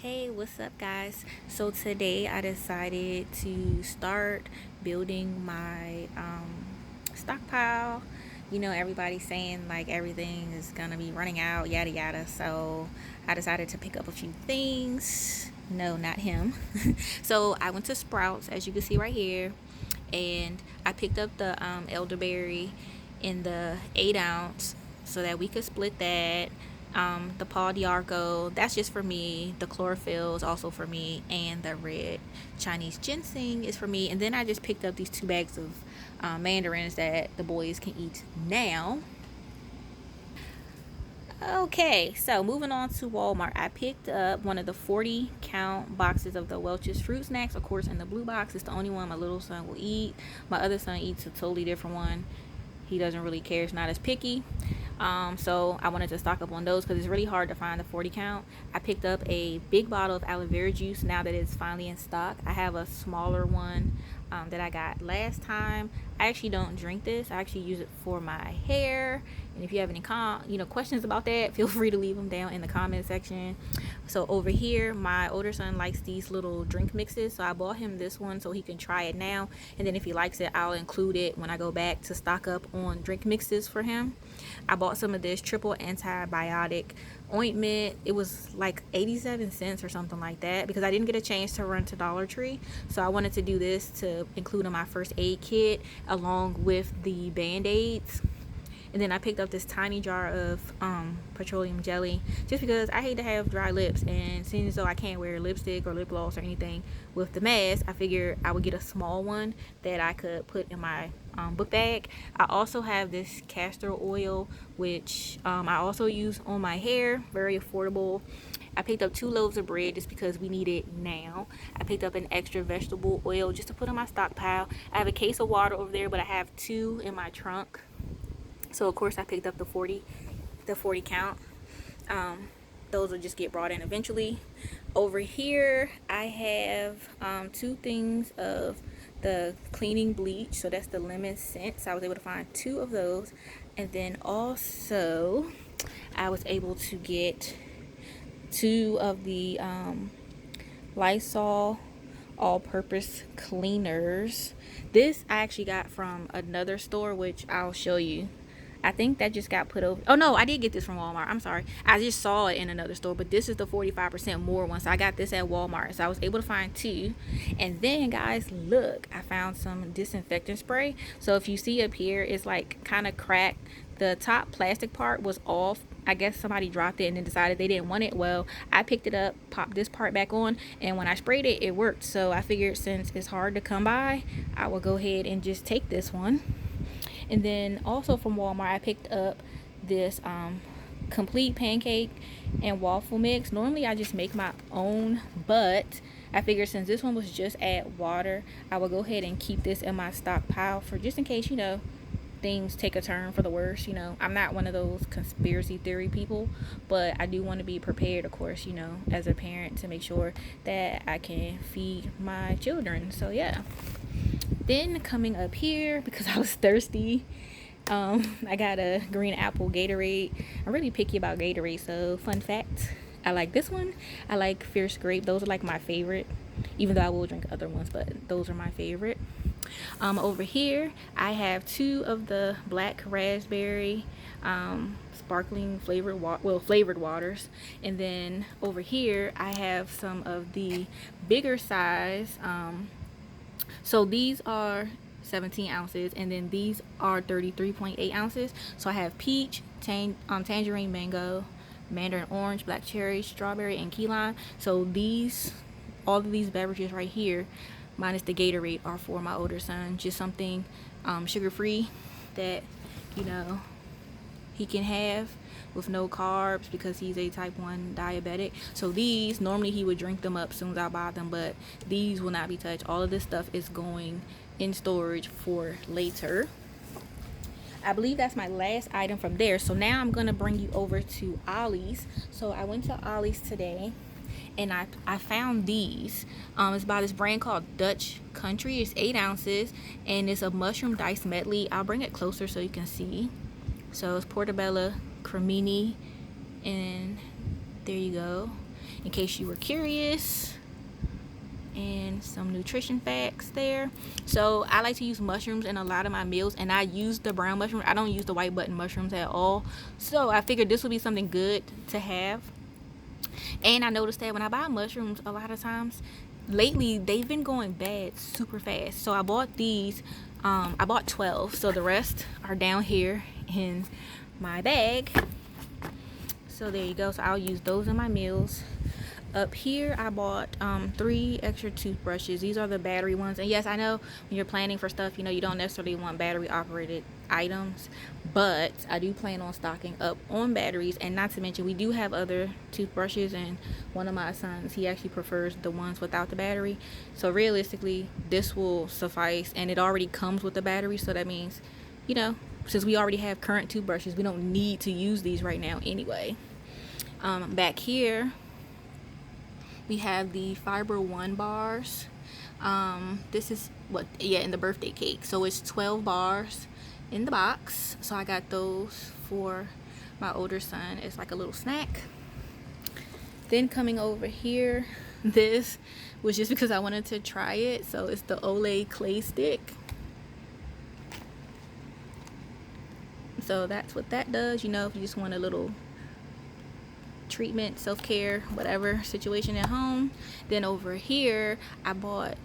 Hey, what's up, guys? So today I decided to start building my stockpile. You know, everybody's saying like everything is gonna be running out, yada yada. So I decided to pick up a few things. No, not him. So I went to Sprouts, as you can see right here, and I picked up the elderberry in the 8 ounce so that we could split that. The Paul Diarco, that's just for me. The chlorophyll is also for me, and the red Chinese ginseng is for me. And then I just picked up these 2 bags of mandarins that the boys can eat now. Okay, so moving on to Walmart, I picked up one of the 40 count boxes of the Welch's fruit snacks. Of course, in the blue box, it's the only one my little son will eat. My other son eats a totally different one. He doesn't really care, it's not as picky. So I wanted to stock up on those because it's really hard to find the 40 count. I picked up a big bottle of aloe vera juice now that it's finally in stock. I have a smaller one that I got last time. I actually don't drink this. I actually use it for my hair. And if you have any questions about that, feel free to leave them down in the comment section. So over here, my older son likes these little drink mixes, so I bought him this one so he can try it now, and then if he likes it, I'll include it when I go back to stock up on drink mixes for him. I bought some of this triple antibiotic ointment. It was like 87 cents or something like that because I didn't get a chance to run to Dollar Tree, so I wanted to do this to include in my first aid kit along with the band-aids. And then I picked up this tiny jar of petroleum jelly just because I hate to have dry lips, and seeing as though I can't wear lipstick or lip gloss or anything with the mask, I figured I would get a small one that I could put in my book bag. I also have this castor oil, which I also use on my hair. Very affordable. I picked up 2 loaves of bread just because we need it now. I picked up an extra vegetable oil just to put in my stockpile. I have a case of water over there, but I have 2 in my trunk. So of course I picked up the 40 count. Those will just get brought in eventually. Over here I have 2 things of the cleaning bleach, so that's the lemon scent. So I was able to find 2 of those, and then also I was able to get 2 of the Lysol all-purpose cleaners. This I actually got from another store, which I'll show you. I think that just got put over. Oh no, I did get this from Walmart. I'm sorry. I just saw it in another store, but this is the 45% more one. So I got this at Walmart. So I was able to find 2. And then guys, look, I found some disinfectant spray. So if you see up here, it's like kind of cracked. The top plastic part was off. I guess somebody dropped it and then decided they didn't want it. Well, I picked it up, popped this part back on, and when I sprayed it, it worked. So I figured since it's hard to come by, I will go ahead and just take this one. And then also from Walmart, I picked up this complete pancake and waffle mix. Normally I just make my own, but I figured since this one was just add water, I will go ahead and keep this in my stockpile for just in case, things take a turn for the worse. I'm not one of those conspiracy theory people, but I do want to be prepared, of course, as a parent, to make sure that I can feed my children. So yeah. Then coming up here, because I was thirsty, I got a green apple Gatorade. I'm really picky about Gatorade, so fun fact, I like this one. I like Fierce Grape. Those are like my favorite, even though I will drink other ones, but those are my favorite. Over here I have 2 of the black raspberry sparkling flavored waters, and then over here I have some of the bigger size. So these are 17 ounces, and then these are 33.8 ounces. So I have peach, tangerine, mango, mandarin orange, black cherry, strawberry, and key lime. So all of these beverages right here, minus the Gatorade, are for my older son. Just something sugar-free that, he can have with no carbs because he's a type 1 diabetic. So these, normally he would drink them up as soon as I buy them, but these will not be touched. All of this stuff is going in storage for later. I believe that's my last item from there. So now I'm going to bring you over to Ollie's. So I went to Ollie's today and I found these. It's by this brand called Dutch Country. It's 8 ounces and it's a mushroom dice medley. I'll bring it closer so you can see. So it's portobello, cremini, and there you go. in case you were curious. And some nutrition facts there. So I like to use mushrooms in a lot of my meals, and I use the brown mushroom. I don't use the white button mushrooms at all. So I figured this would be something good to have. And I noticed that when I buy mushrooms, a lot of times lately they've been going bad super fast. So I bought these. I bought 12, so the rest are down here in my bag. So there you go. So I'll use those in my meals. Up here I bought 3 extra toothbrushes. These are the battery ones, and yes, I know when you're planning for stuff, you don't necessarily want battery operated items, but I do plan on stocking up on batteries. And not to mention, we do have other toothbrushes, and one of my sons, he actually prefers the ones without the battery. So realistically, this will suffice, and it already comes with the battery, so that means, since we already have current toothbrushes, we don't need to use these right now anyway. Back here we have the Fiber One bars. This is in the birthday cake. So it's 12 bars in the box. So I got those for my older son. It's like a little snack. Then coming over here, this was just because I wanted to try it. So it's the Olay clay stick. So that's what that does. If you just want a little treatment, self-care, whatever situation at home. Then over here I bought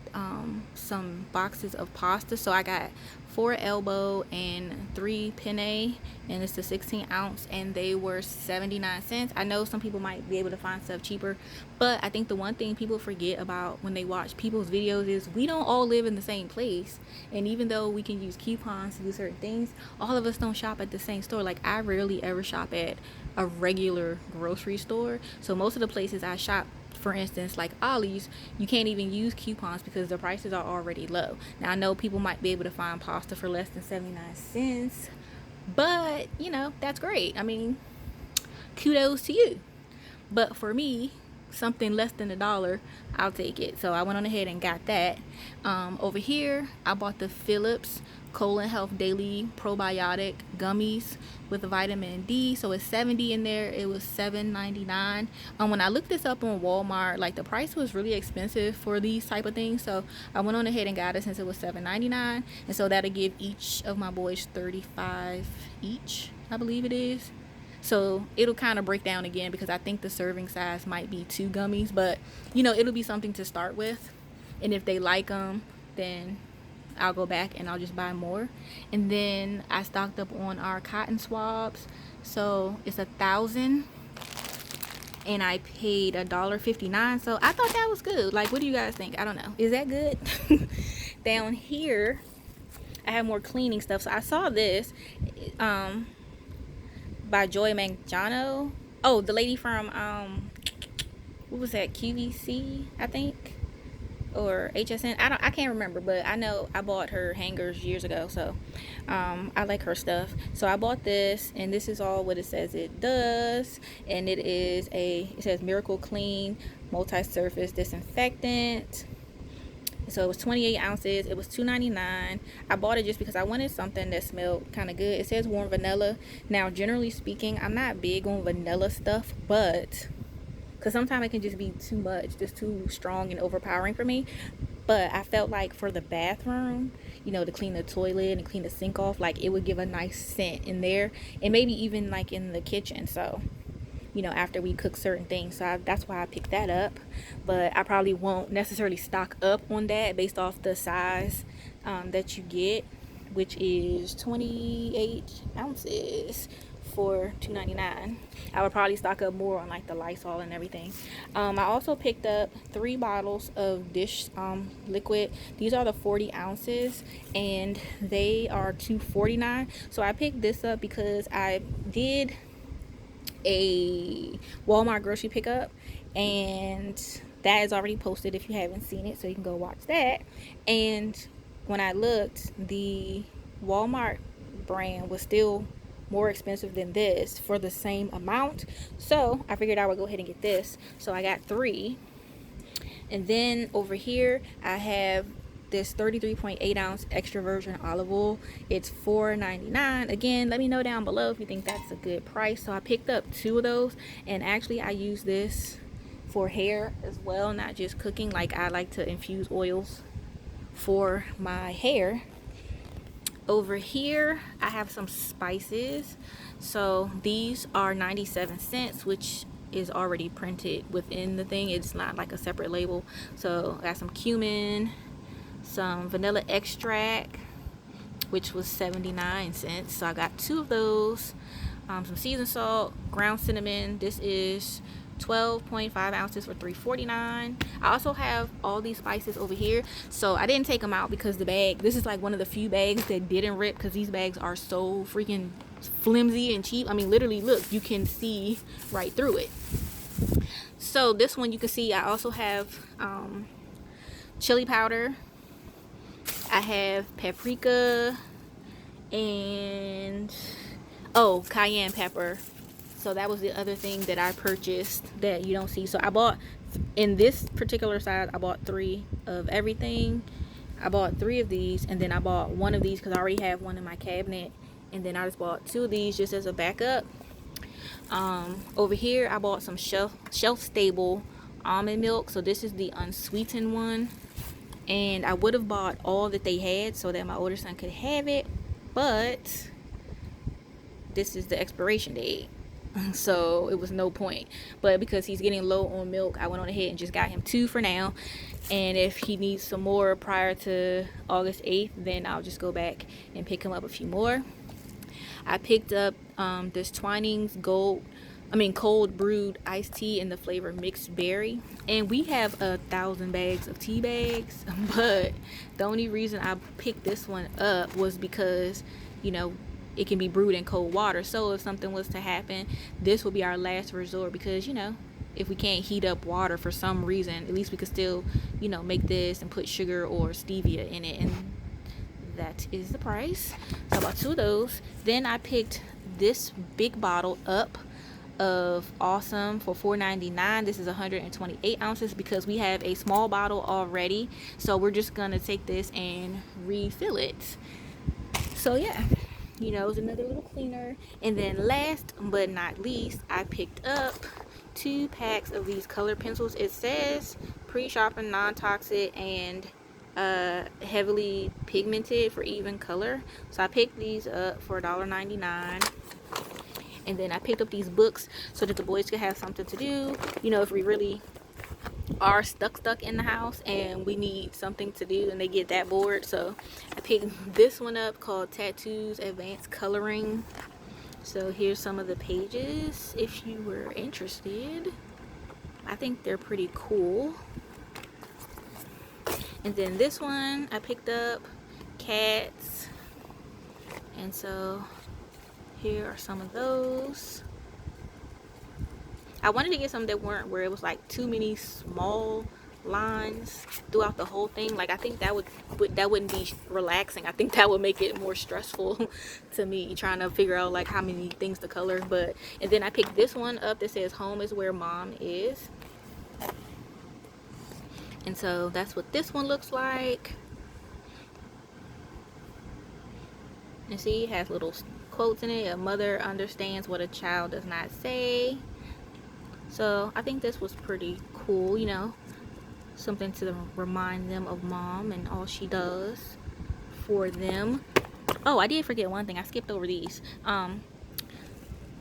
some boxes of pasta. So I got 4 elbow and 3 penne, and it's a 16 ounce, and they were 79 cents. I know some people might be able to find stuff cheaper, but I think the one thing people forget about when they watch people's videos is we don't all live in the same place. And even though we can use coupons to do certain things, all of us don't shop at the same store. Like, I rarely ever shop at a regular grocery store. So most of the places I shop, for instance, like Ollie's, you can't even use coupons because the prices are already low. Now, I know people might be able to find pasta for less than 79 cents, but that's great. I mean, kudos to you. But for me, something less than $1, I'll take it. So I went on ahead and got that. Over here I bought the Phillips Colon Health Daily Probiotic Gummies with vitamin D. So it's 70 in there. It was $7.99. When I looked this up on Walmart, like, the price was really expensive for these type of things. So I went on ahead and got it since it was $7.99. And so that'll give each of my boys 35 each, I believe it is. So it'll kind of break down again because I think the serving size might be 2 gummies, but it'll be something to start with. And if they like them, then I'll go back and I'll just buy more. And then I stocked up on our cotton swabs. So it's 1,000, and I paid $1.59. So I thought that was good. Like, what do you guys think? I don't know. Is that good? Down here I have more cleaning stuff. So I saw this by Joy Manganiello. Oh, the lady from what was that, QVC, I think, or HSN. I can't remember, but I know I bought her hangers years ago. So I like her stuff. So I bought this, and this is all what it says it does. And it says Miracle Clean multi-surface disinfectant. So it was 28 ounces. It was $2.99. I bought it just because I wanted something that smelled kind of good. It says warm vanilla. Now, generally speaking, I'm not big on vanilla stuff, but because sometimes it can just be too much, just too strong and overpowering for me. But I felt like for the bathroom, to clean the toilet and clean the sink off, like, it would give a nice scent in there, and maybe even like in the kitchen. So after we cook certain things. So that's why I picked that up. But I probably won't necessarily stock up on that based off the size that you get, which is 28 ounces for $2.99. I would probably stock up more on like the Lysol and everything. I also picked up 3 bottles of dish liquid. These are the 40 ounces, and they are $2.49. So I picked this up because I did a Walmart grocery pickup, and that is already posted if you haven't seen it, so you can go watch that. And when I looked, the Walmart brand was still more expensive than this for the same amount, so I figured I would go ahead and get this. So I got 3. And then over here I have this 33.8 ounce extra virgin olive oil. It's $4.99. Again, let me know down below if you think that's a good price. So I picked up 2 of those, and actually I use this for hair as well, not just cooking. Like, I like to infuse oils for my hair. Over here I have some spices. So these are 97 cents, which is already printed within the thing. It's not like a separate label. So I got some cumin, some vanilla extract, which was 79 cents. So I got 2 of those. Some seasoned salt, ground cinnamon. This is 12.5 ounces for $3.49. I also have all these spices over here. So I didn't take them out because the bag, this is like one of the few bags that didn't rip, because these bags are so freaking flimsy and cheap. I mean, literally, look, you can see right through it. So this one, you can see I also have chili powder. I have paprika and cayenne pepper. So that was the other thing that I purchased that you don't see. So I bought, in this particular size, I bought 3 of everything. I bought 3 of these, and then I bought 1 of these because I already have one in my cabinet, and then I just bought 2 of these just as a backup. Over here I bought some shelf stable almond milk. So this is the unsweetened one, and I would have bought all that they had so that my older son could have it, but this is the expiration date, so it was no point. But because he's getting low on milk, I went on ahead and just got him 2 for now, and if he needs some more prior to August 8th, then I'll just go back and pick him up a few more. I picked up this Twinings cold brewed iced tea in the flavor mixed berry, and we have 1,000 bags of tea bags, but the only reason I picked this one up was because, you know, it can be brewed in cold water. So if something was to happen, this will be our last resort, because, you know, if we can't heat up water for some reason, at least we could still, you know, make this and put sugar or stevia in it, and that is the price. So I bought 2 of those. Then I picked this big bottle up of Awesome for $4.99. This is 128 ounces because we have a small bottle already, so we're just gonna take this and refill it. So yeah, you know, it's another little cleaner. And then last but not least, I picked up 2 packs of these color pencils. It says pre-sharpened, non-toxic, and heavily pigmented for even color. So I picked these up for $1.99. And then I picked up these books so that the boys could have something to do, you know, if we really are stuck in the house and we need something to do and they get that bored. So I picked this one up called Tattoos Advanced Coloring. So here's some of the pages if you were interested. I think they're pretty cool. And then this one I picked up, Cats. And so here are some of those. I wanted to get some that weren't where it was like too many small lines throughout the whole thing. Like, I think that wouldn't be relaxing. I think that would make it more stressful to me, trying to figure out like how many things to color. But and then I picked this one up that says Home is Where Mom Is. And so that's what this one looks like. And see, it has little quotes in it. A mother understands what a child does not say. So I think this was pretty cool, you know, something to remind them of mom and all she does for them. Oh, I did forget one thing. I skipped over these.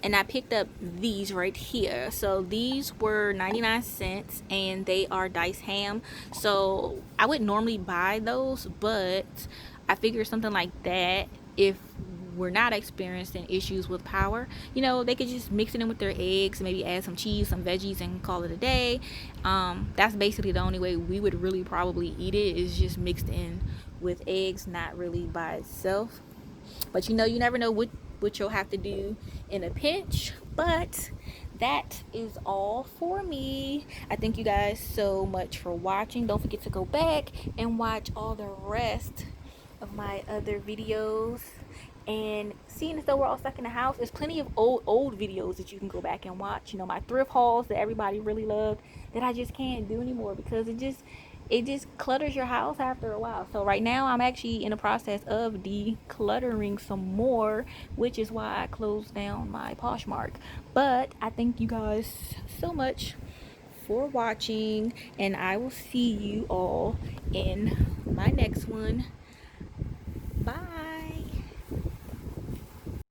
And I picked up these right here. So these were 99 cents and they are diced ham. So I wouldn't normally buy those, but I figured something like that, if we're not experiencing issues with power, you know, they could just mix it in with their eggs, maybe add some cheese, some veggies, and call it a day. That's basically the only way we would really probably eat it, is just mixed in with eggs, not really by itself. But you know, you never know what you'll have to do in a pinch. But that is all for me. I thank you guys so much for watching. Don't forget to go back and watch all the rest of my other videos. And seeing as though we're all stuck in the house, there's plenty of old videos that you can go back and watch. You know, my thrift hauls that everybody really loved, that I just can't do anymore because it just clutters your house after a while. So right now I'm actually in the process of decluttering some more, which is why I closed down my Poshmark. But I thank you guys so much for watching, and I will see you all in my next